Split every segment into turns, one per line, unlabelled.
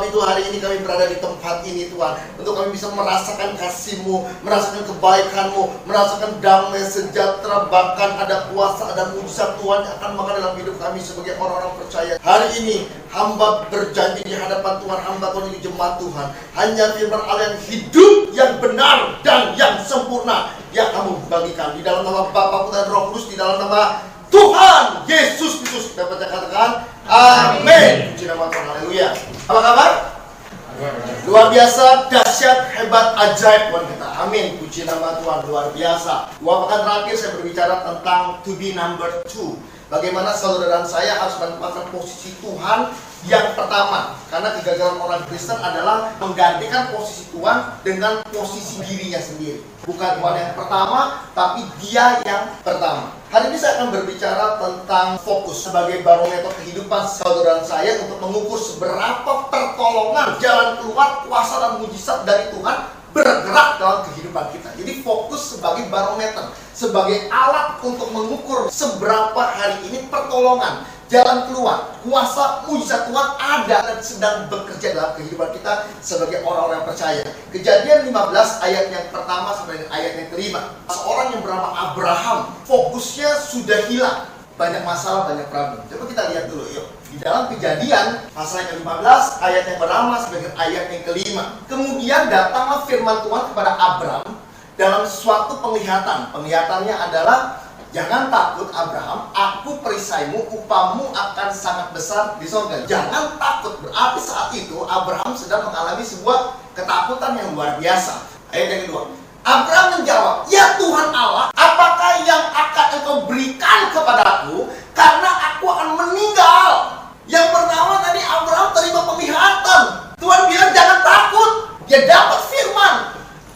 sebab itu hari ini kami berada di tempat ini Tuhan, untuk kami bisa merasakan kasih-Mu, merasakan kebaikan-Mu, merasakan damai sejahtera, bahkan ada kuasa dan mujizat Tuhan yang akan mengalir dalam hidup kami sebagai orang-orang percaya. Hari ini hamba berjanji di hadapan Tuhan, hamba Tuhan ini jemaat Tuhan, hanya firman Allah yang hidup, yang benar dan yang sempurna yang kamu bagikan. Di dalam nama Bapa, Putra, dan Roh Kudus, di dalam nama Tuhan Yesus Kristus, dapat saya katakan amin. Puji nama Tuhan, haleluya. Apa kabar? Luar biasa, dahsyat, hebat, ajaib Tuhan kita. Amin. Puji nama Tuhan, luar biasa. 2 pekan terakhir saya berbicara tentang to be number 2. Bagaimana saudara dan saya harus menempatkan posisi Tuhan yang pertama. Karena kegagalan orang Kristen adalah menggantikan posisi Tuhan dengan posisi dirinya sendiri. Bukan Tuhan yang pertama, tapi dia yang pertama. Hari ini saya akan berbicara tentang fokus sebagai barometer kehidupan saudara dan saya untuk mengukur seberapa pertolongan, jalan keluar, kuasa dan mujizat dari Tuhan bergerak dalam kehidupan kita. Jadi fokus sebagai barometer, sebagai alat untuk mengukur seberapa hari ini pertolongan, jalan keluar, kuasa, mujizat Tuhan ada dan sedang bekerja dalam kehidupan kita sebagai orang-orang yang percaya. Kejadian 15 ayat yang pertama sampai dengan ayat yang kelima. Seorang yang bernama Abraham, fokusnya sudah hilang. Banyak masalah, banyak problem. Coba kita lihat dulu yuk. Di dalam Kejadian pasal yang ke-15 ayat yang pertama sampai dengan ayat yang kelima. Kemudian datanglah firman Tuhan kepada Abraham dalam suatu penglihatan. Penglihatannya adalah, jangan takut Abraham, aku perisaimu, upamu akan sangat besar di sorga. Jangan takut. Berarti saat itu Abraham sedang mengalami sebuah ketakutan yang luar biasa. Ayat yang kedua, Abraham menjawab, ya Tuhan Allah, apakah yang akan engkau berikan kepadaku, karena aku akan meninggal. Yang pertama tadi Abraham terima penglihatan. Tuhan bilang jangan takut. Dia dapat firman.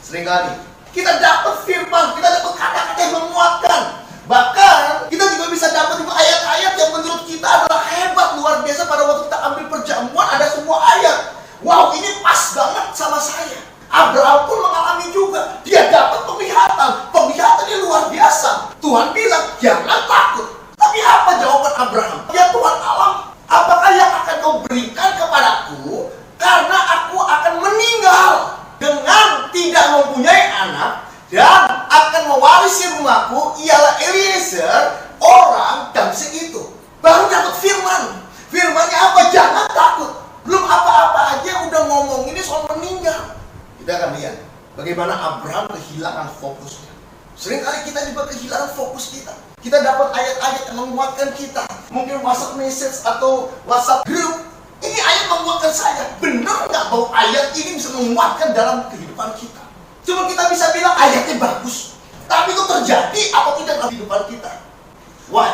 Seringkali kita dapat firman, kita dapat kata-kata yang menguatkan. Bahkan kita juga bisa dapat ayat-ayat yang menurut kita adalah hebat, luar biasa. Pada waktu kita ambil perjamuan ada sebuah ayat, wow, ini pas banget sama saya. Abraham pun mengalami juga. Dia dapat penglihatan. Penglihatannya luar biasa. Tuhan bilang jangan takut. Tapi apa jawaban Abraham? Ya Tuhan Allah, apakah yang akan kau berikan kepadaku, karena aku akan meninggal dengan tidak mempunyai anak, dan akan mewarisi rumahku ialah Eliezer, orang Damsyik itu. Baru dapat firman. Firmannya apa? Jangan takut. Belum apa-apa aja udah ngomong ini soal meninggal. Kita akan lihat bagaimana Abraham kehilangan fokusnya. Seringkali kita juga kehilangan fokus kita. Kita dapat ayat-ayat yang menguatkan kita. Mungkin WhatsApp message atau WhatsApp group. Ini ayat menguatkan saya. Benar nggak bahwa ayat ini bisa menguatkan dalam kehidupan kita? Cuma kita bisa bilang ayatnya bagus. Tapi itu terjadi apa tidak dalam kehidupan kita? Why?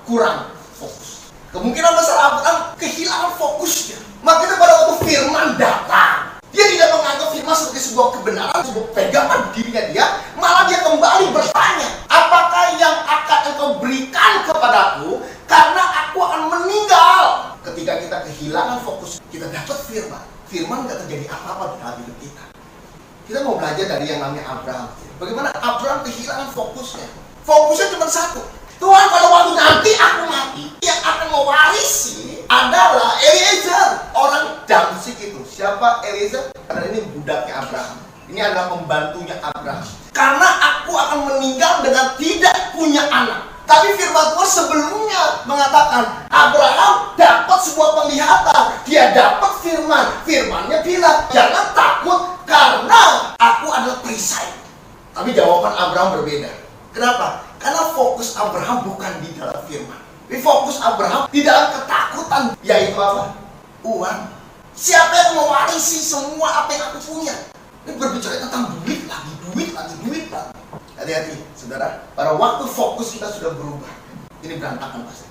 Kurang fokus. Kemungkinan besar Abraham kehilangan fokusnya. Makanya pada waktu firman datang, dia tidak menganggap firman sebagai sebuah kebenaran, sebuah pegangan dirinya dia. Malah dia kembali bertanya, apakah yang akan engkau berikan kepadaku, karena aku akan meninggal. Ketika kita kehilangan fokus, kita dapat firman. Firman gak terjadi apa-apa dalam hidup kita. Kita mau belajar dari yang namanya Abraham. Bagaimana Abraham kehilangan fokusnya. Fokusnya cuma satu. Tuhan, pada waktu nanti aku mati, yang akan mewarisi adalah Eliezer, orang Damsyik itu. Siapa Eliezer? Karena ini budaknya Abraham. Ini adalah pembantunya Abraham. Karena aku akan meninggal dengan tidak punya anak. Tapi firman Tuhan sebelumnya mengatakan Abraham dapat sebuah penglihatan. Dia dapat firman. Firmannya bilang jangan takut karena aku adalah perisai. Tapi jawaban Abraham berbeda. Kenapa? Karena fokus Abraham bukan di dalam firman. Tapi fokus Abraham di dalam ketakutan. Yaitu apa? Uang. Siapa yang mewarisi semua apa yang aku punya? Ini berbicara tentang duit lagi, duit lagi, duit lagi. Hati-hati, saudara. Pada waktu fokus kita sudah berubah, ini berantakan pasti.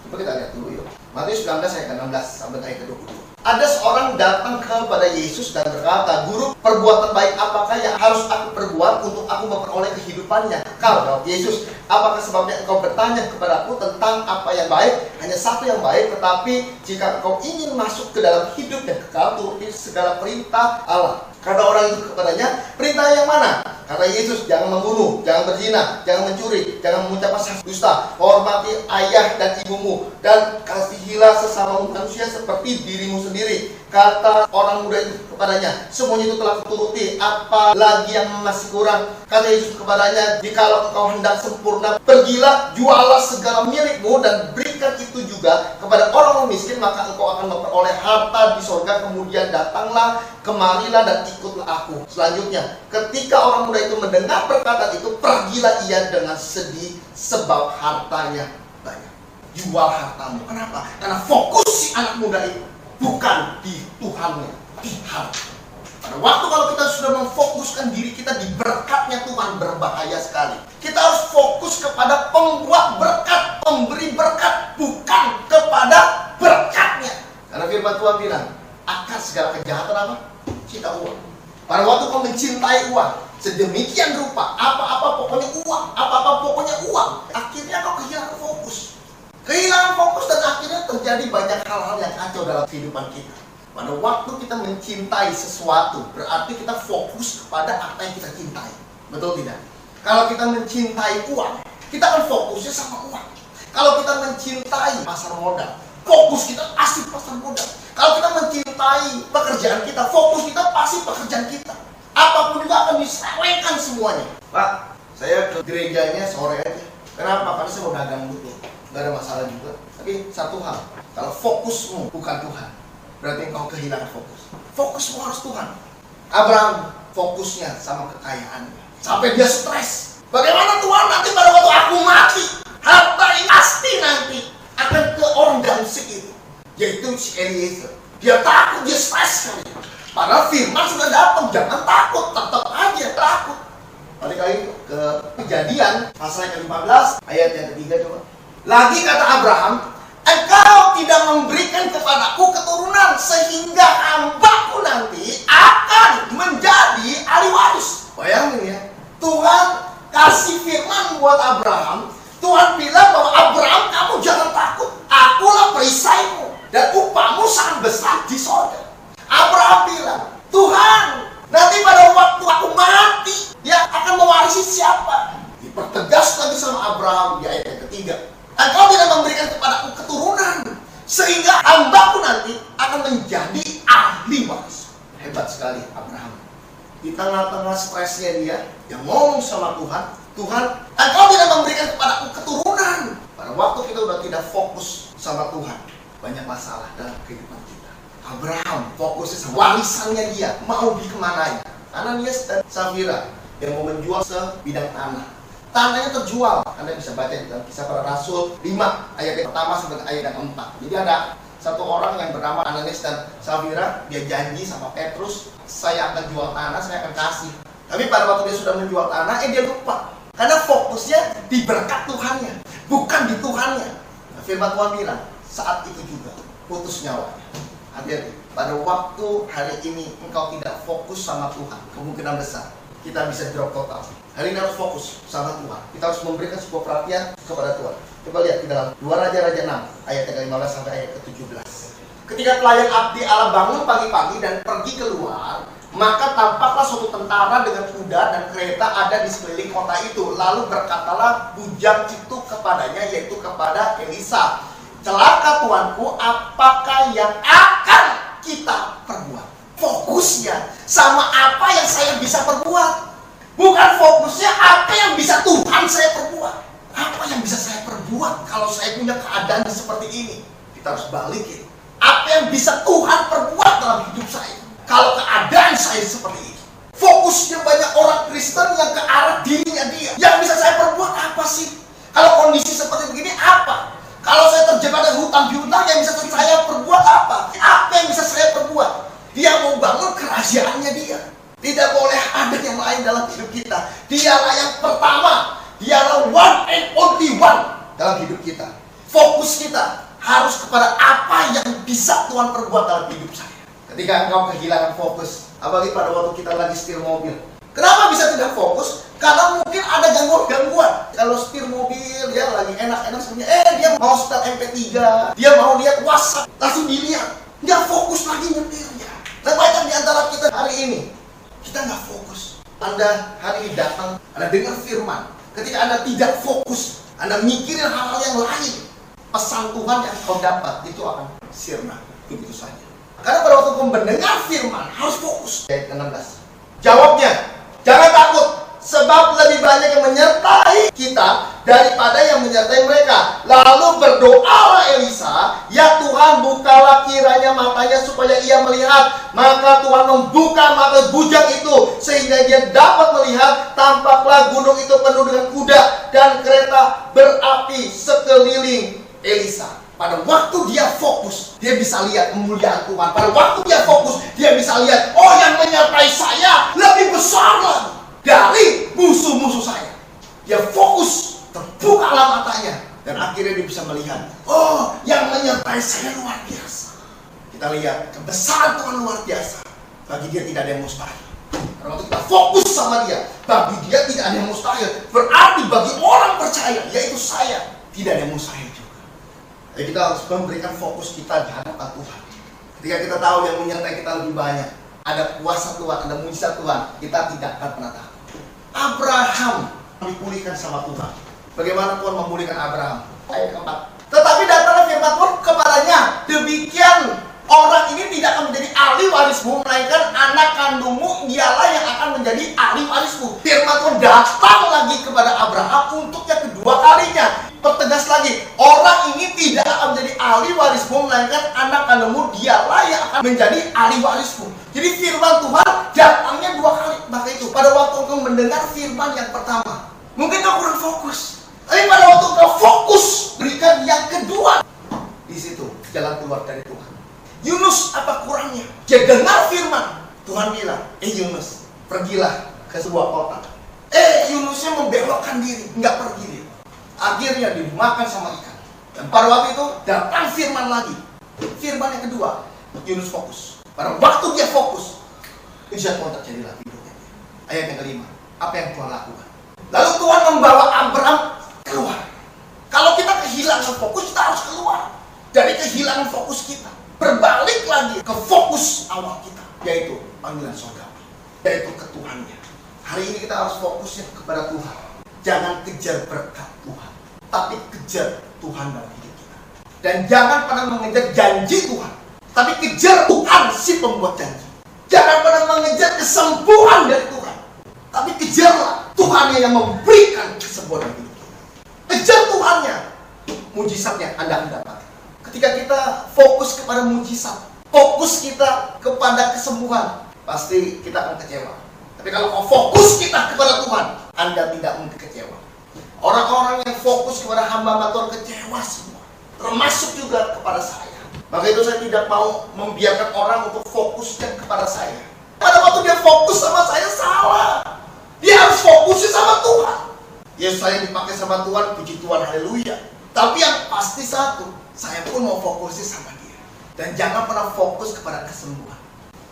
Coba kita lihat dulu yuk. Matius 19 ayat 16 sampai ayat 22. Ada seorang datang kepada Yesus dan berkata, Guru, perbuatan baik apakah yang harus aku perbuat untuk aku memperoleh kehidupannya? Kau, jawab Yesus, apakah sebabnya engkau bertanya kepadaku tentang apa yang baik? Hanya satu yang baik, tetapi jika engkau ingin masuk ke dalam hidup yang kekal, turuti segala perintah Allah. Kata orang itu kepadanya, perintah yang mana? Kata Yesus, jangan membunuh, jangan berzina, jangan mencuri, jangan mengucapkan dusta, hormati ayah dan ibumu, dan kasihilah sesama manusia seperti dirimu sendiri. Kata orang muda itu kepadanya, semuanya itu telah kuturuti, apa lagi yang masih kurang? Kata Yesus kepadanya, jikalau engkau hendak sempurna, pergilah, jualah segala milikmu dan berikan itu juga kepada orang miskin, maka engkau akan memperoleh harta di sorga. Kemudian datanglah, kemarilah dan ikutlah aku. Selanjutnya, ketika orang muda itu mendengar perkataan itu, pergilah ia dengan sedih sebab hartanya banyak. Jual hartamu. Kenapa? Karena fokus si anak muda itu bukan di Tuhannya, di harta. Pada waktu kalau kita sudah memfokuskan diri kita di berkatnya Tuhan, berbahaya sekali. Kita harus fokus kepada pembuat berkat, pemberi berkat, bukan kepada berkatnya. Karena firman Tuhan bilang, akar segala kejahatan apa? Cinta uang. Pada waktu kau mencintai uang, sedemikian rupa, apa-apa pokoknya uang, apa-apa pokoknya uang, akhirnya kau kehilangan fokus. Kehilangan fokus dan akhirnya terjadi banyak hal-hal yang kacau dalam kehidupan kita. Pada waktu kita mencintai sesuatu, berarti kita fokus kepada apa yang kita cintai. Betul tidak? Kalau kita mencintai uang, kita akan fokusnya sama uang. Kalau kita mencintai pasar modal, fokus kita pasti pasar modal. Kalau kita mencintai pekerjaan kita, fokus kita pasti pekerjaan kita. Apapun juga akan diselewengkan semuanya. Pak, saya ke gerejanya sore aja. Kenapa? Karena saya mau dagang dulu. Gak ada masalah juga. Tapi satu hal, kalau fokusmu bukan Tuhan, berarti engkau kehilangan fokus. Fokusmu harus Tuhan. Abraham fokusnya sama kekayaannya, sampai dia stres. Bagaimana Tuhan nanti pada waktu aku mati, harta ini pasti nanti akan ke orang gansik itu, yaitu si Eliezer. Dia takut, dia stres sekali. Padahal firman sudah datang, jangan takut, tetap aja takut. Balik lagi ke Kejadian pasal yang ke-15 ayat yang ketiga coba. Lagi kata Abraham, engkau tidak memberikan kepadaku keturunan sehingga hambaku nanti akan menjadi ahli waris. Bayangin ya, Tuhan kasih firman buat Abraham. Tuhan bilang bahwa Abraham, kamu jangan takut, akulah perisaimu dan upahmu sangat besar di sorga. Abraham bilang, Tuhan, nanti pada waktu aku mati, dia akan mewarisi siapa? Dipertegas lagi sama Abraham di ayat yang ketiga. Engkau tidak memberikan kepadaku keturunan sehingga hambaku nanti akan menjadi ahli waris. Hebat sekali Abraham. Di tengah-tengah stresnya dia ngomong sama Tuhan, Tuhan, engkau tidak memberikan kepadaku keturunan. Pada waktu kita udah tidak fokus sama Tuhan, banyak masalah dalam kehidupan kita. Abraham fokusnya sama warisannya dia, mau dikemananya. Ananias dan Safira yang mau menjual sebidang tanah. Tanahnya terjual. Anda bisa baca di dalam Kisah Para Rasul 5 ayat yang pertama sampai ayat yang 4. Jadi ada satu orang yang bernama Ananias dan Safira, dia janji sama Petrus, saya akan jual tanah, saya akan kasih. Tapi pada waktu dia sudah menjual tanah, dia lupa. Karena fokusnya di berkat Tuhannya, bukan di Tuhannya. Nah, firman Tuhan bilang, saat itu juga putus nyawanya. Hati-hati, pada waktu hari ini engkau tidak fokus sama Tuhan, kemungkinan besar kita bisa drop total. Hari ini harus fokus sama Tuhan. Kita harus memberikan sebuah perhatian kepada Tuhan. Coba lihat di dalam 2 Raja-Raja 6 ayat yang ke-15 sampai ayat ke-17. Ketika pelayan abdi Allah bangun pagi-pagi dan pergi keluar, maka tampaklah suatu tentara dengan kuda dan kereta ada di sekeliling kota itu. Lalu berkatalah bujang itu kepadanya, yaitu kepada Elisa, celaka tuanku, apakah yang akan kita perbuat? Fokusnya sama apa yang saya bisa perbuat, bukan fokusnya apa yang bisa Tuhan saya perbuat. Apa yang bisa saya perbuat kalau saya punya keadaan seperti ini? Kita harus balikin. Apa yang bisa Tuhan perbuat dalam hidup saya kalau keadaan saya seperti ini? Fokusnya banyak orang Kristen yang ke arah dirinya dia. Yang bisa saya perbuat apa sih? Kalau kondisi seperti begini apa? Kalau saya terjebak dalam hutang piutang, yang bisa saya perbuat apa? Apa yang bisa saya perbuat? Dia mau bangun kerajaannya dia. Tidak boleh ada yang lain dalam hidup kita. Dialah yang pertama. Dialah one and only one dalam hidup kita. Fokus kita harus kepada apa yang bisa Tuhan perbuat dalam hidup saya. Ketika engkau kehilangan fokus, apalagi pada waktu kita lagi setir mobil. Kenapa bisa tidak fokus? Karena mungkin ada gangguan-gangguan. Kalau setir mobil, dia lagi enak-enak sebenarnya. Dia mau setel MP3, dia mau lihat WhatsApp, langsung dilihat. Nggak fokus lagi nyetirnya. Dan banyak di antara kita hari ini, kita nggak fokus. Anda hari ini datang, Anda dengar firman. Ketika Anda tidak fokus, Anda mikirin hal-hal yang lain, pesan Tuhan yang kau dapat itu akan sirna. Begitu saja. Karena pada waktu kau mendengar firman, harus fokus. Ayat 16. Jawabnya, jangan takut, sebab lebih banyak yang menyertai kita daripada yang menyertai mereka. Lalu berdoalah Elisa, ya Tuhan, bukalah kiranya matanya supaya ia melihat. Maka Tuhan membuka mata bujang itu sehingga dia dapat melihat. Tampaklah gunung itu penuh dengan kuda dan kereta berapi sekeliling Elisa. Pada waktu dia fokus, dia bisa lihat kemuliaan Tuhan. Pada waktu dia fokus, dia bisa lihat, oh yang menyertai saya lebih besar lagi dari musuh-musuh saya. Dia fokus, terbukalah matanya, dan akhirnya dia bisa melihat, oh yang menyertai saya luar biasa. Kita lihat kebesaran Tuhan luar biasa. Bagi dia tidak ada yang mustahil. Karena waktu kita fokus sama dia, bagi dia tidak ada yang mustahil. Berarti bagi orang percaya, yaitu saya, tidak ada yang mustahil juga. Jadi kita harus memberikan fokus kita di hadapan Tuhan. Ketika kita tahu yang menyertai kita lebih banyak, ada kuasa Tuhan, ada mujizat Tuhan, kita tidak akan pernah takut. Abraham dipulihkan sama Tuhan. Bagaimana Tuhan memulihkan Abraham? Ayat 4. Tetapi datanglah firman Tuhan kepadanya, demikian orang ini tidak akan menjadi ahli warismu, melainkan anak kandungmu dialah yang akan menjadi ahli warismu. Firman Tuhan datang lagi kepada Abraham untuk yang kedua kalinya. Pertegas lagi, orang ini tidak akan menjadi ahli warismu, melainkan anak kandungmu dialah yang akan menjadi ahli warismu. Jadi firman Tuhan datangnya dua kali. Maka itu pada waktu engkau mendengar firman yang pertama, mungkin kau kurang fokus. Tapi pada waktu engkau fokus, berikan yang kedua. Di situ jalan keluar dari Tuhan. Yunus apa kurangnya? Dia dengar firman. Tuhan bilang, Yunus, pergilah ke sebuah kota. Yunusnya membelokkan diri, nggak pergi dia. Akhirnya dimakan sama ikan. Dan pada waktu itu datang firman lagi. Firman yang kedua, Yunus fokus. Pada waktu dia fokus, mujizat Tuhan terjadi lagi hidupnya. Ayat yang kelima, apa yang Tuhan lakukan? Lalu Tuhan membawa Abraham keluar. Kalau kita kehilangan fokus, kita harus keluar dari kehilangan fokus kita. Berbalik lagi ke fokus awal kita, yaitu panggilan surgawi, yaitu ke Tuhannya. Hari ini kita harus fokusnya kepada Tuhan. Jangan kejar berkat Tuhan, tapi kejar Tuhan dalam hidup kita. Dan jangan pernah mengejar janji Tuhan, tapi kejar Tuhan si pembuat janji. Jangan pernah mengejar kesembuhan dari Tuhan, tapi kejarlah Tuhannya yang memberikan kesembuhan dalam hidup kita. Kejar Tuhannya, mujizatnya Anda akan dapat. Ketika kita fokus kepada mujizat, fokus kita kepada kesembuhan, pasti kita akan kecewa. Tapi kalau fokus kita kepada Tuhan, Anda tidak mungkin kecewa. Orang-orang yang fokus kepada hamba Tuhan kecewa semua, termasuk juga kepada saya. Maka itu saya tidak mau membiarkan orang untuk fokuskan kepada saya. Pada waktu dia fokus sama saya, salah. Dia harus fokusnya sama Tuhan. Ya saya dipakai sama Tuhan, puji Tuhan, haleluya. Tapi yang pasti satu, saya pun mau fokusnya sama dia. Dan jangan pernah fokus kepada kesembuhan.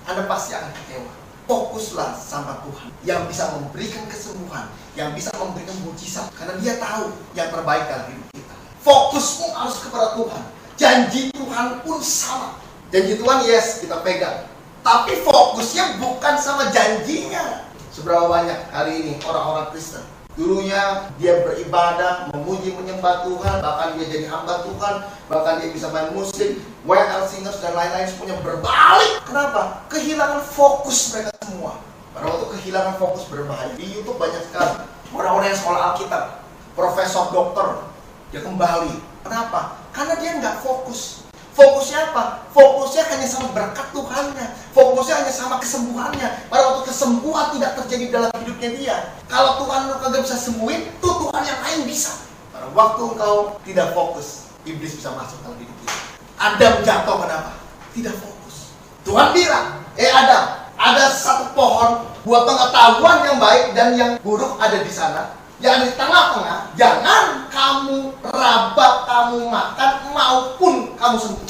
Anda pasti akan kecewa. Fokuslah sama Tuhan yang bisa memberikan kesembuhan, yang bisa memberikan mujizat. Karena dia tahu yang terbaik dalam hidup kita. Fokusmu harus kepada Tuhan. Janji Tuhan pun sama. Janji Tuhan yes, kita pegang. Tapi fokusnya bukan sama janjinya. Seberapa banyak hari ini orang-orang Kristen, dulunya dia beribadah, memuji, menyembah Tuhan, bahkan dia jadi hamba Tuhan, bahkan dia bisa main musik, WL singers dan lain-lain semuanya berbalik. Kenapa? Kehilangan fokus mereka semua. Pada waktu kehilangan fokus berbahaya. Di YouTube banyak sekali orang-orang yang sekolah Alkitab, profesor, dokter, dia kembali. Kenapa? Karena dia nggak fokus. Fokusnya apa? Fokusnya hanya sama berkat Tuhannya. Fokusnya hanya sama kesembuhannya. Pada waktu kesembuhan tidak terjadi dalam hidupnya dia. Kalau Tuhan lu kagak bisa sembuhin, tuh Tuhan yang lain bisa. Pada waktu engkau tidak fokus, iblis bisa masuk dalam hidup kita. Adam jatuh kenapa? Tidak fokus. Tuhan bilang, Adam, ada satu pohon buat pengetahuan yang baik dan yang buruk ada di sana. Yang di tengah-tengah, jangan kamu rabat, kamu makan, maupun kamu sembuh.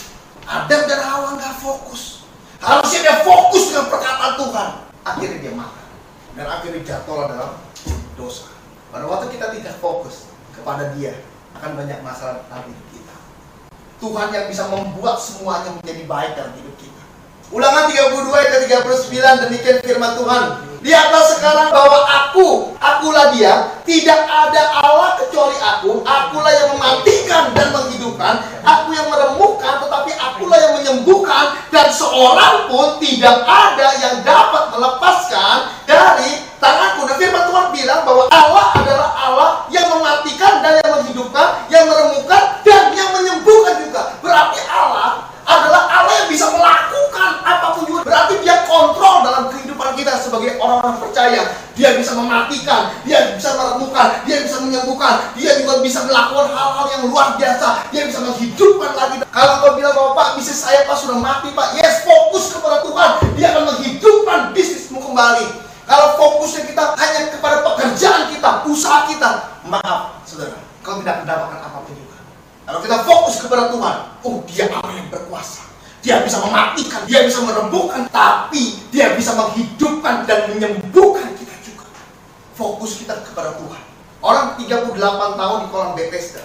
Adam dan Hawa nggak fokus. Harusnya dia fokus dengan perkataan Tuhan. Akhirnya dia makan. Dan akhirnya jatuhlah dalam dosa. Pada waktu kita tidak fokus kepada dia, akan banyak masalah dalam hidup kita. Tuhan yang bisa membuat semuanya menjadi baik dalam hidup kita. Ulangan 32 ayat 39, demikian firman Tuhan. Lihatlah sekarang bahwa akulah dia, tidak ada Allah kecuali akulah yang mematikan dan menghidupkan, aku yang meremukkan, tetapi akulah yang menyembuhkan menyembuhkan, dan seorang pun tidak ada yang dapat melepaskan dari tanganku. Dan firman Tuhan bilang bahwa Allah adalah Allah yang mematikan dan yang menghidupkan, yang meremukkan dan yang menyembuhkan juga. Berarti Allah adalah Allah yang bisa melakukan apapun juga. Berarti dia kontrol dalam kehidupan kita sebagai orang-orang percaya. Dia bisa mematikan, dia bisa meremukkan, dia bisa menyembuhkan, dia juga bisa melakukan hal-hal yang luar biasa. Dia bisa menghidupkan lagi. Kalau kau bilang bahwa Pak, bisnis saya Pak sudah mati Pak, yes, fokus kepada Tuhan. Dia akan menghidupkan bisnismu kembali. Kalau fokusnya kita hanya kepada pekerjaan kita, usaha kita, maaf saudara, kau tidak mendapatkan apapun juga. Kalau kita fokus kepada Tuhan, dia Allah yang berkuasa. Dia bisa mematikan, dia bisa merembukan, tapi dia bisa menghidupkan dan menyembuhkan kita juga. Fokus kita kepada Tuhan. Orang 38 tahun di kolam Bethesda.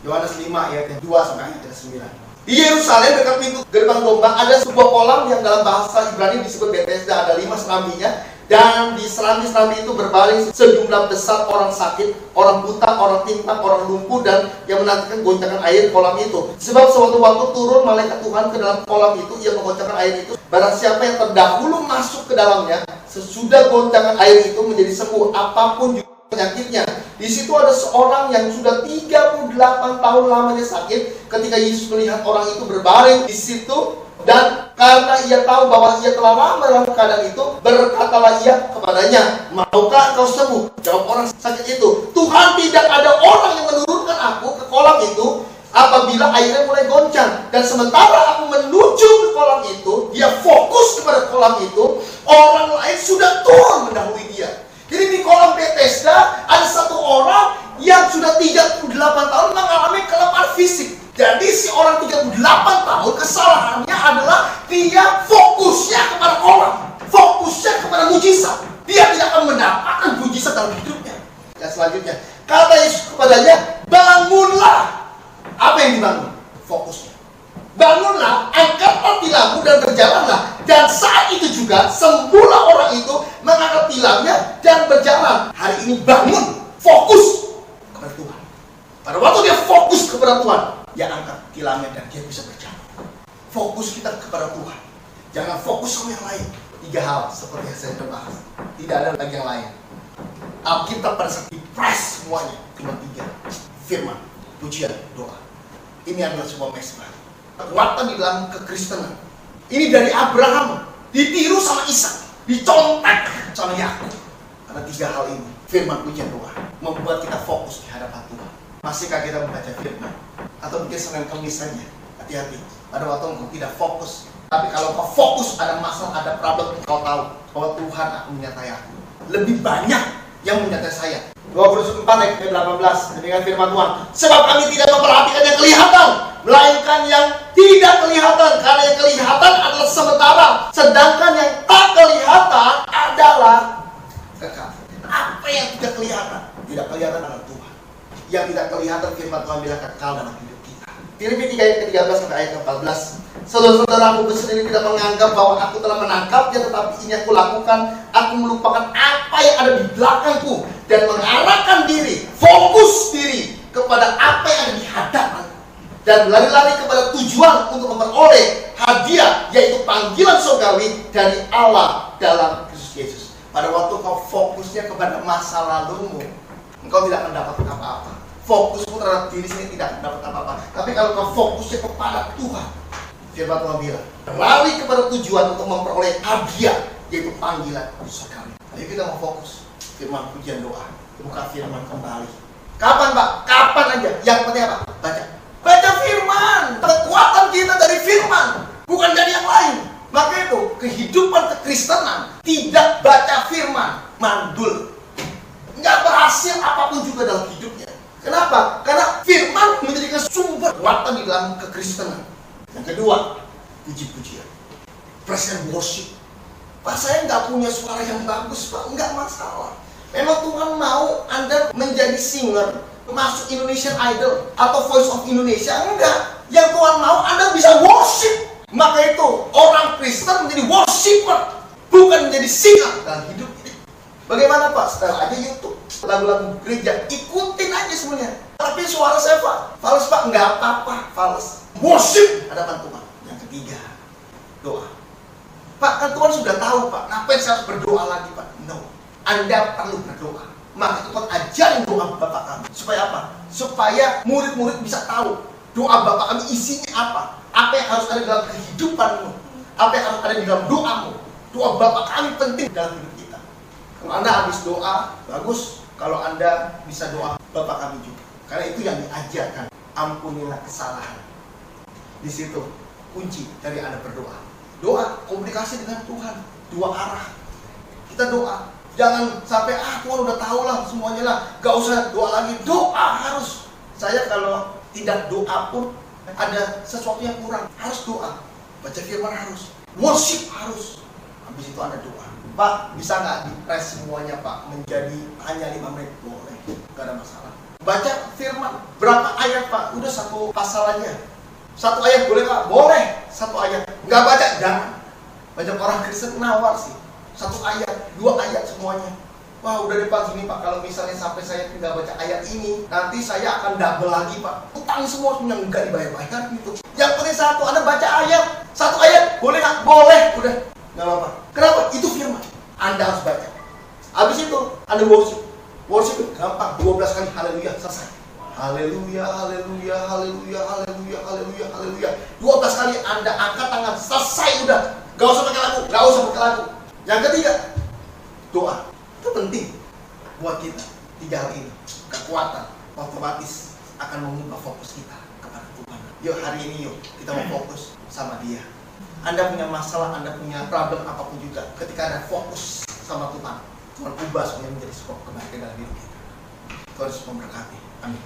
Yohanes 5 ayat 2 sampai ayat 9. Di Yerusalem dekat pintu gerbang domba ada sebuah kolam yang dalam bahasa Ibrani disebut Bethesda. Ada 5 serambinya. Dan di serambi-serambi itu berbaring sejumlah besar orang sakit, orang buta, orang timpang, orang lumpuh, dan yang menantikan goncangan air kolam itu. Sebab suatu waktu turun malaikat Tuhan ke dalam kolam itu, ia menggoncangkan air itu. Barang siapa yang terdahulu masuk ke dalamnya, sesudah goncangan air itu menjadi sembuh apapun juga penyakitnya. Di situ ada seorang yang sudah 38 tahun lamanya sakit. Ketika Yesus melihat orang itu berbaring di situ, dan karena ia tahu bahwa ia telah lama dalam keadaan itu, berkatalah ia kepadanya, maukah engkau sembuh? Jawab orang sakit itu, Tuhan, tidak ada orang yang menurunkan aku ke kolam itu apabila airnya mulai goncang. Dan sementara aku menuju ke kolam itu, dia fokus kepada kolam itu, orang lain sudah turun mendahului dia. Jadi di kolam Bethesda ada satu orang yang sudah 38 tahun mengalami kelemahan fisik. Jadi si orang 38 tahun kesalahannya adalah dia fokusnya kepada orang, fokusnya kepada mujizat. Dia tidak akan mendapatkan mujizat dalam hidupnya. Yang selanjutnya, kata Yesus kepadanya, bangunlah. Apa yang dibangun? Fokusnya. Bangunlah, angkatlah tilammu dan berjalanlah. Dan saat itu juga sembuhlah orang itu, mengangkat tilamnya dan berjalan. Hari ini bangun, fokus kepada Tuhan. Pada waktu dia fokus kepada Tuhan, dia angkat tilamnya dan dia bisa berjalan. Fokus kita kepada Tuhan. Jangan fokus sama yang lain. 3 hal seperti yang saya sudah bahas. Tidak ada lagi yang lain. Alkitab pada saat dipres semuanya cuma 3. Firman, pujian, doa. Ini adalah sebuah mesbah. Kekuatan di dalam kekristenan. Ini dari Abraham, ditiru sama Ishak, dicontek sama Yakub. Karena 3 hal ini, firman, pujian, doa, membuat kita fokus di hadapan Tuhan. Masihkah kita membaca firman? Atau mungkin Senin Kamis saja? Hati-hati. Pada waktu engkau tidak fokus. Tapi kalau engkau fokus, ada masalah, ada problem, engkau tahu bahwa Tuhan akan menyertai aku. Lebih banyak yang menyertai saya. 2 Korintus 4 ayat 18. Demikian firman Tuhan. Sebab kami tidak memperhatikan yang kelihatan, melainkan yang tidak kelihatan. Karena yang kelihatan adalah sementara, sedangkan yang tak kelihatan adalah kekal. Apa yang tidak kelihatan? Tidak kelihatan adalah Tuhan. Yang tidak kelihatan, firman Tuhan bilang kekal dalam hidup kita. Filipi 3 ayat ke-13 sampai ayat ke-14. Saudara-saudaraku sendiri tidak menganggap bahwa aku telah menangkapnya, tetapi ini aku lakukan. Aku melupakan apa yang ada di belakangku dan mengarahkan diri, fokus diri kepada apa yang ada di hadapan, dan berlari-lari kepada tujuan untuk memperoleh hadiah, yaitu panggilan surgawi dari Allah dalam Kristus Yesus. Pada waktu kau fokusnya kepada masa lalumu, engkau tidak akan dapat apa-apa. Fokusmu terhadap diri sendiri tidak akan dapat apa-apa. Tapi kalau kau fokusnya kepada Tuhan, firman Tuhan bilang, berlari kepada tujuan untuk memperoleh hadiah, yaitu panggilan surgawi. Ayo kita mau fokus. Firman, pujian, doa. Buka firman kembali. Kapan Pak? Kapan aja. Yang penting apa? Baca. Baca firman. Kekuatan kita dari firman, bukan dari yang lain. Maka itu, kehidupan kekristenan tidak baca firman, mandul. Nggak berhasil apapun juga dalam hidupnya. Kenapa? Karena firman menjadikan sumber kekuatan di dalam kekristenan. Yang kedua, puji-pujian, praise and worship. Pak, saya nggak punya suara yang bagus, Pak. Nggak masalah. Memang Tuhan mau Anda menjadi singer, masuk Indonesian Idol atau Voice of Indonesia. Enggak. Yang Tuhan mau Anda bisa worship. Maka itu, orang Kristen menjadi worshiper, bukan menjadi singer dalam hidup ini. Bagaimana Pak? Setelah aja YouTube, lagu-lagu gereja, ikutin aja semuanya. Tapi suara saya Pak, fals Pak, nggak apa-apa, fals. Worship hadapan Tuhan. Yang ketiga, doa. Pak, kan Tuhan sudah tahu Pak, ngapain saya harus berdoa lagi Pak? No, Anda perlu berdoa. Maka Tuhan ajarin doa Bapak kami. Supaya apa? Supaya murid-murid bisa tahu doa Bapak kami isinya apa. Apa yang harus ada dalam kehidupanmu, apa yang harus ada di dalam doamu. Doa Bapak kami penting dalam hidup kita. Kalau Anda habis doa, bagus. Kalau Anda bisa doa Bapak kami juga. Karena itu yang diajarkan. Ampunilah kesalahan. Di situ kunci dari Anda berdoa. Doa, komunikasi dengan Tuhan. Dua arah. Kita doa. Jangan sampai, Tuhan udah tahu lah semuanya lah. Gak usah doa lagi. Doa harus. Saya kalau tidak doa pun ada sesuatu yang kurang. Harus doa. Baca firman harus. Worship harus. Habis itu Anda doa. Pak, bisa nggak di-press semuanya Pak menjadi hanya 5 menit? Boleh, nggak ada masalah. Baca firman, berapa ayat Pak? Udah satu pasal aja. Satu ayat boleh Pak? Boleh, satu ayat. Nggak baca, jangan. Banyak orang Kristen nawar sih. Satu ayat, 2 ayat semuanya. Wah udah deh Pak gini Pak, kalau misalnya sampai saya tidak baca ayat ini, nanti saya akan double lagi Pak. Utang semua yang nggak dibayar-bayar gitu. Yang penting satu, Anda baca ayat. Satu ayat, boleh nggak? Boleh, udah. Nggak apa-apa. Kenapa? Itu firman. Anda harus baca. Habis itu, Anda worship. Worship itu gampang. 12 kali haleluya, selesai. Haleluya, haleluya, haleluya, haleluya, haleluya, haleluya. 12 kali Anda angkat tangan, selesai udah. Gak usah pakai lagu, gak usah pakai lagu. Yang ketiga, doa. Itu penting buat kita. 3 hal ini. Kekuatan otomatis akan mengubah fokus kita kepada Tuhan. Yuk hari ini yuk, kita mau fokus sama Dia. Anda punya masalah, Anda punya problem apapun juga. Ketika Anda fokus sama Tuhan, Tuhan ubah semuanya menjadi sebuah kebaikan dalam hidup kita. Tuhan Yesus memberkati. Amin.